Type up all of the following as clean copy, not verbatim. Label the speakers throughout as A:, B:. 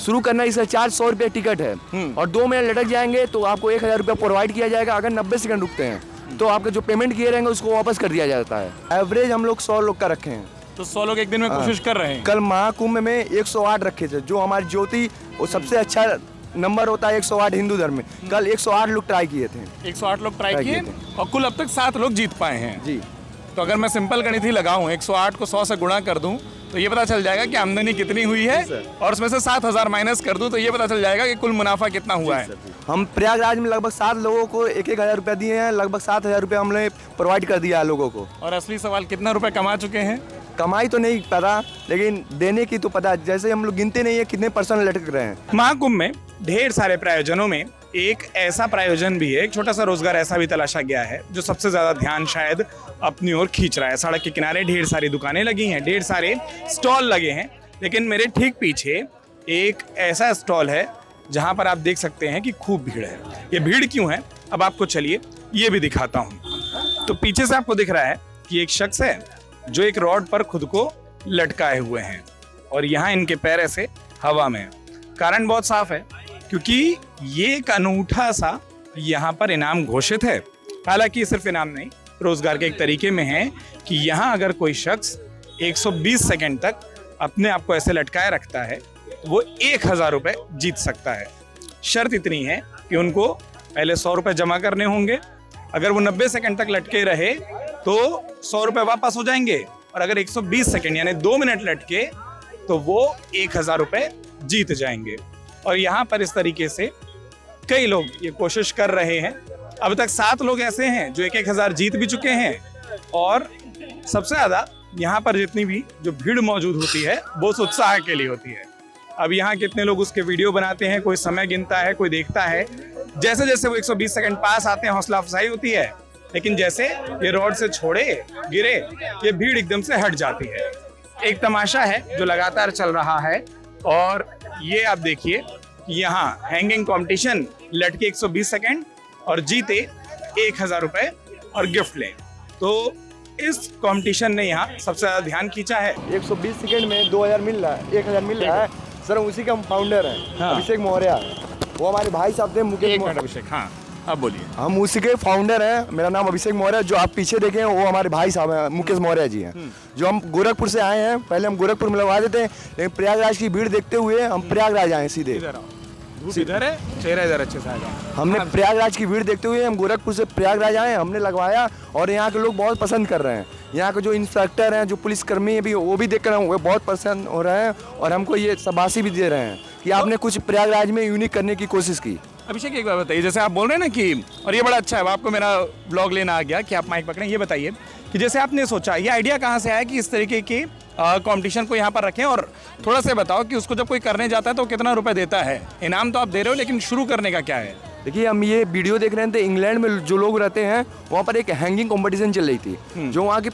A: शुरू करना इसका चार्ज 100 रुपये टिकट है और 2 मिनट लटक जाएंगे तो आपको 1000 रुपये प्रोवाइड किया जाएगा। अगर 90 सेकंड रुकते हैं तो आपका जो पेमेंट किए रहेंगे उसको वापस कर दिया जाता है। एवरेज हम लोग 100 लोग का रखे हैं।
B: तो 100 लोग एक दिन में कोशिश कर रहे हैं।
A: कल महाकुंभ में 108 रखे थे, जो हमारी ज्योति वो सबसे अच्छा नंबर होता है 108 हिंदू धर्म में। कल 108 लोग ट्राई किए थे।
B: 108 लोग ट्राई किए और कुल अब तक 7 लोग जीत पाए हैं
A: जी।
B: तो अगर मैं सिंपल गणित ही लगाऊं, 108 को 100 से गुणा कर दूं तो ये पता चल जाएगा कि आमदनी कितनी हुई है और उसमें से 7000 माइनस कर दूं तो ये पता चल जाएगा कि कुल मुनाफा कितना हुआ है।
A: हम प्रयागराज में लगभग 7 लोगों को 1,000 रुपया दिए हैं। लगभग 7000 रुपया हमने प्रोवाइड कर दिया है लोगों को।
B: और असली सवाल कितना रुपए कमा चुके हैं?
A: कमाई तो नहीं पता, लेकिन देने की तो पता। जैसे हम लोग गिनते नहीं है कितने परसेंट लटक रहे हैं।
B: महाकुंभ में ढेर सारे प्रायोजनों में एक ऐसा प्रायोजन भी है, एक छोटा सा रोजगार ऐसा भी तलाशा गया है जो सबसे ज्यादा ध्यान शायद अपनी ओर खींच रहा है। सड़क के किनारे ढेर सारी दुकानें लगी हैं, ढेर सारे स्टॉल लगे हैं, लेकिन मेरे ठीक पीछे एक ऐसा स्टॉल है जहां पर आप देख सकते हैं कि खूब भीड़ है। ये भीड़ क्यों है अब आपको चलिए ये भी दिखाता हूं। तो पीछे से आपको दिख रहा है कि एक शख्स है जो एक रॉड पर खुद को लटकाए हुए हैं और यहाँ इनके पैर ऐसे हवा में। कारण बहुत साफ है, क्योंकि ये एक अनूठा सा यहाँ पर इनाम घोषित है। हालांकि ये सिर्फ इनाम नहीं, रोजगार के एक तरीके में है कि यहाँ अगर कोई शख्स 120 सेकंड तक अपने आप को ऐसे लटकाए रखता है तो वो 1000 रुपये जीत सकता है। शर्त इतनी है कि उनको पहले 100 रुपये जमा करने होंगे। अगर वो 90 सेकंड तक लटके रहे तो 100 रुपये वापस हो जाएंगे और अगर 120 सेकंड यानी 2 मिनट लटके तो वो 1000 रुपये जीत जाएंगे। और यहाँ पर इस तरीके से कई लोग ये कोशिश कर रहे हैं। अब तक 7 लोग ऐसे हैं जो 1000 जीत भी चुके हैं और सबसे ज्यादा यहाँ पर जितनी भी जो भीड़ मौजूद होती है वो उस उत्साह के लिए होती है। अब यहाँ कितने लोग उसके वीडियो बनाते हैं, कोई समय गिनता है, कोई देखता है। जैसे जैसे वो 120 सेकंड पास आते हैं हौसला अफजाई होती है, लेकिन जैसे ये रोड से छोड़े गिरे ये भीड़ एकदम से हट जाती है। एक तमाशा है जो लगातार चल रहा है और ये आप देखिए यहाँ हैंगिंग कंपटीशन, लटके 120 सेकंड और जीते 1000 रुपए और गिफ्ट ले। तो इस कंपटीशन ने यहाँ सबसे ज्यादा ध्यान खींचा है।
A: 120 सेकंड में 2000 मिल रहा है, 1000 मिल रहा है। सर उसी का फाउंडर है। हाँ। अभिषेक मौर्य, वो हमारे भाई साहब थे मुकेश मौर्य।
B: अभिषेक, हाँ अब बोलिए।
A: हम उसी के फाउंडर हैं। मेरा नाम अभिषेक मौर्य, जो आप पीछे देखे हैं वो हमारे भाई साहब हैं, मुकेश मौर्य जी हैं। जो हम गोरखपुर से आए हैं। पहले हम गोरखपुर में लगवा देते हैं, लेकिन प्रयागराज की भीड़ देखते हुए हम प्रयागराज आए सीधे।
B: इधर है, चेहरा इधर अच्छे से आएगा।
A: हमने प्रयागराज की भीड़ देखते हुए हम गोरखपुर से प्रयागराज आए, हमने लगवाया और यहाँ के लोग बहुत पसंद कर रहे हैं। यहाँ के जो इंस्पेक्टर हैं, जो पुलिसकर्मी भी वो भी देख कर वो बहुत पसंद हो रहे हैं और हमको ये शाबाशी भी दे रहे हैं कि आपने कुछ प्रयागराज में यूनिक करने की कोशिश की।
B: अभिषेक एक बात बताइए, जैसे आप बोल रहे हैं ना कि, और ये बड़ा अच्छा है, आपको मेरा ब्लॉग लेना आ गया कि आप माइक पकड़ें, ये बताइए कि जैसे आपने सोचा, ये आइडिया कहाँ से आया कि इस तरीके की कंपटीशन को यहाँ पर रखें, और थोड़ा सा बताओ कि उसको जब कोई करने जाता है तो कितना रुपए देता है? इनाम तो आप दे रहे हो, लेकिन शुरू करने का क्या है?
A: देखिए, हम ये वीडियो देख रहे थे, इंग्लैंड में जो लोग रहते हैं वहाँ पर एक हैंगिंग कंपटीशन चल रही थी, जो वहाँ की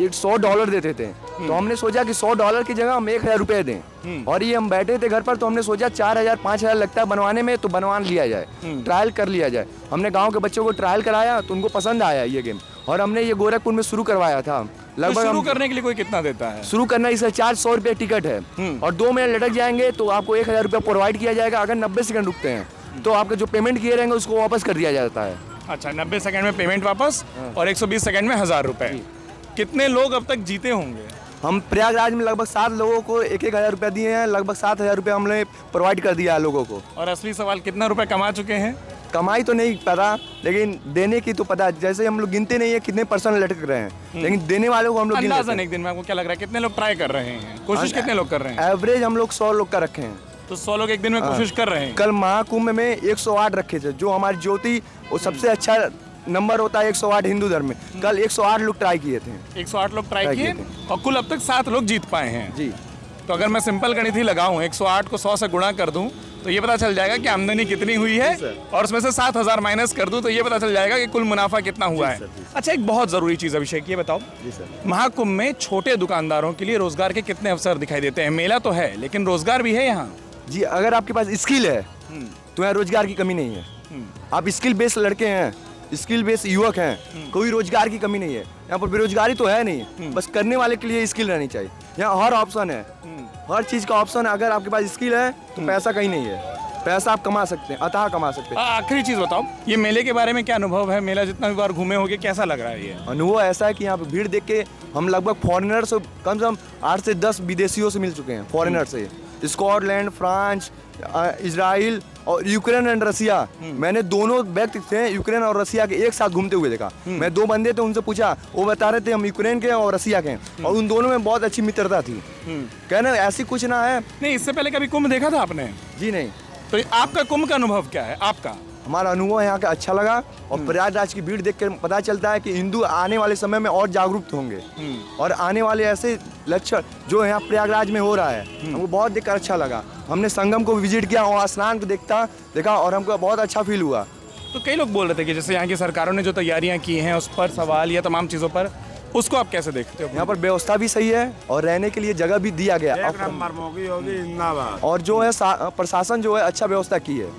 A: $100 देते थे। तो हमने सोचा कि $100 की जगह हम 1000 रुपये दें, और ये हम बैठे थे घर पर, तो हमने सोचा 4000 5000 लगता है बनवाने में, तो बनवा लिया जाए, ट्रायल कर लिया जाए। हमने गांव के बच्चों को ट्रायल कराया तो उनको पसंद आया ये गेम, और हमने ये गोरखपुर में शुरू करवाया था।
B: लगभग शुरू करने के लिए कोई कितना देता है?
A: शुरू करना इसका चार्ज 100 रुपये टिकट है और 2 मिनट लटक जाएंगे तो आपको 1000 रुपये प्रोवाइड किया जाएगा। अगर 90 सेकंड रुकते हैं तो आपका जो पेमेंट किए रहेंगे उसको वापस कर दिया जाता है।
B: अच्छा, 90 सेकंड में पेमेंट वापस और 120 सेकंड में 1000 रुपये। कितने लोग अब तक जीते होंगे?
A: हम प्रयागराज में लगभग 7 लोगों को 1000 रुपया दिए हैं। लगभग 7000 रुपये हमने प्रोवाइड कर दिया है लोगों को।
B: और असली सवाल कितना रुपए कमा चुके हैं?
A: कमाई तो नहीं पता, लेकिन देने की तो पता। जैसे हम लोग गिनते नहीं है कितने परसेंट लटक रहे हैं, लेकिन देने वालों को हम लोग
B: अंदाज़न एक दिन में आपको क्या लग रहा है कितने लोग ट्राई कर रहे हैं? कोशिश कितने लोग कर रहे हैं?
A: एवरेज हम लोग 100 लोग का रखे हैं।
B: तो 100 लोग एक दिन में कोशिश कर रहे हैं।
A: कल महाकुंभ में 108 रखे थे, जो हमारी ज्योति वो सबसे अच्छा नंबर होता है 108 हिंदू धर्म में। कल 108 लोग ट्राई किए थे।
B: 108 लोग ट्राई किए और कुल अब तक 7 लोग जीत पाए हैं
A: जी।
B: तो अगर मैं सिंपल गणित ही लगाऊं, 108 को 100 से गुणा कर दूं तो ये पता चल जाएगा कि आमदनी कितनी हुई है, और उसमें से 7000 माइनस कर दूं तो ये पता चल जाएगा कि कुल मुनाफा कितना हुआ है। अच्छा, एक बहुत जरूरी चीज अभिषेक, ये बताओ
A: जी सर,
B: महाकुंभ में छोटे दुकानदारों के लिए रोजगार के कितने अवसर दिखाई देते हैं? मेला तो है, लेकिन रोजगार भी है यहाँ?
A: जी, अगर आपके पास स्किल है तो यहाँ रोजगार की कमी नहीं है। आप स्किल बेस्ड लड़के हैं, स्किल बेस्ड युवक हैं, कोई रोजगार की कमी नहीं है यहाँ पर। बेरोजगारी तो है नहीं, बस करने वाले के लिए स्किल रहनी चाहिए। यहाँ हर ऑप्शन है। हर चीज़ का ऑप्शन है। अगर आपके पास स्किल है तो पैसा कहीं नहीं है, पैसा आप कमा सकते हैं, अतः कमा सकते हैं।
B: आखिरी चीज बताओ, ये मेले के बारे में क्या अनुभव है? मेला जितना भी बार घूमे होगे, कैसा लग रहा है ये?
A: अनुभव ऐसा है कि यहाँ पे भीड़ देख के हम लगभग फॉरेनर से कम 8 से 10 विदेशियों से मिल चुके हैं, फॉरेनर से। स्कॉटलैंड, फ्रांस, इजराइल और यूक्रेन एंड रसिया। मैंने दोनों व्यक्ति थे यूक्रेन और रसिया के एक साथ घूमते हुए देखा। मैं 2 बंदे थे, उनसे पूछा, वो बता रहे थे हम यूक्रेन के और रसिया के, और उन दोनों में बहुत अच्छी मित्रता थी। कहना ऐसी कुछ ना है।
B: नहीं, इससे पहले कभी कुंभ देखा था आपने?
A: जी नहीं।
B: तो आपका कुंभ का अनुभव क्या है आपका?
A: हमारा अनुभव यहाँ का अच्छा लगा, और प्रयागराज की भीड़ देख कर पता चलता है कि हिंदू आने वाले समय में और जागरूक होंगे, और आने वाले ऐसे लक्षण जो यहाँ प्रयागराज में हो रहा है हमको बहुत देखकर अच्छा लगा। हमने संगम को विजिट किया और स्नान को देखा और हमको बहुत अच्छा फील हुआ।
B: तो कई लोग बोल रहे थे कि जैसे यहाँ की सरकारों ने जो तैयारियां की हैं उस पर सवाल या तमाम चीज़ों पर, उसको आप कैसे देखते हो?
A: यहाँ पर व्यवस्था भी सही है और रहने के लिए जगह भी दिया गया, और जो है प्रशासन जो है अच्छा व्यवस्था की है।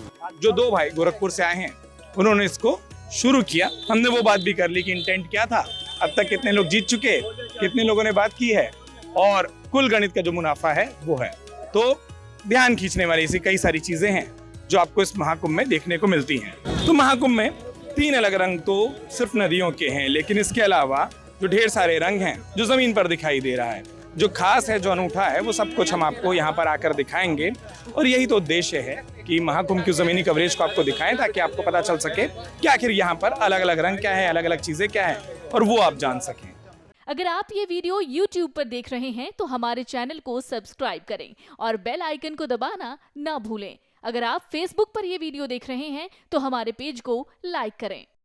B: जो 2 भाई गोरखपुर से आए हैं, उन्होंने इसको शुरू किया। हमने वो बात भी कर ली कि इंटेंट क्या था, अब तक कितने लोग जीत चुके, कितने लोगों ने बात की है, और कुल गणित का जो मुनाफा है वो है। तो ध्यान खींचने वाली ऐसी कई सारी चीजें हैं जो आपको इस महाकुंभ में देखने को मिलती हैं। तो महाकुंभ में 3 अलग रंग तो सिर्फ नदियों के हैं, लेकिन इसके अलावा जो ढेर सारे रंग हैं जो जमीन पर दिखाई दे रहा है, जो खास है, जो अनूठा है, वो सब कुछ हम आपको यहाँ पर आकर दिखाएंगे। और यही तो उद्देश्य है कि महाकुंभ की जमीनी कवरेज को आपको दिखाएं, ताकि आपको पता चल सके कि आखिर यहाँ पर अलग अलग रंग क्या है, अलग अलग चीजें क्या है, और वो आप जान सकें।
C: अगर आप ये वीडियो YouTube पर देख रहे हैं तो हमारे चैनल को सब्सक्राइब करें और बेल आइकन को दबाना ना भूलें। अगर आप Facebook पर ये वीडियो देख रहे हैं तो हमारे पेज को लाइक करें।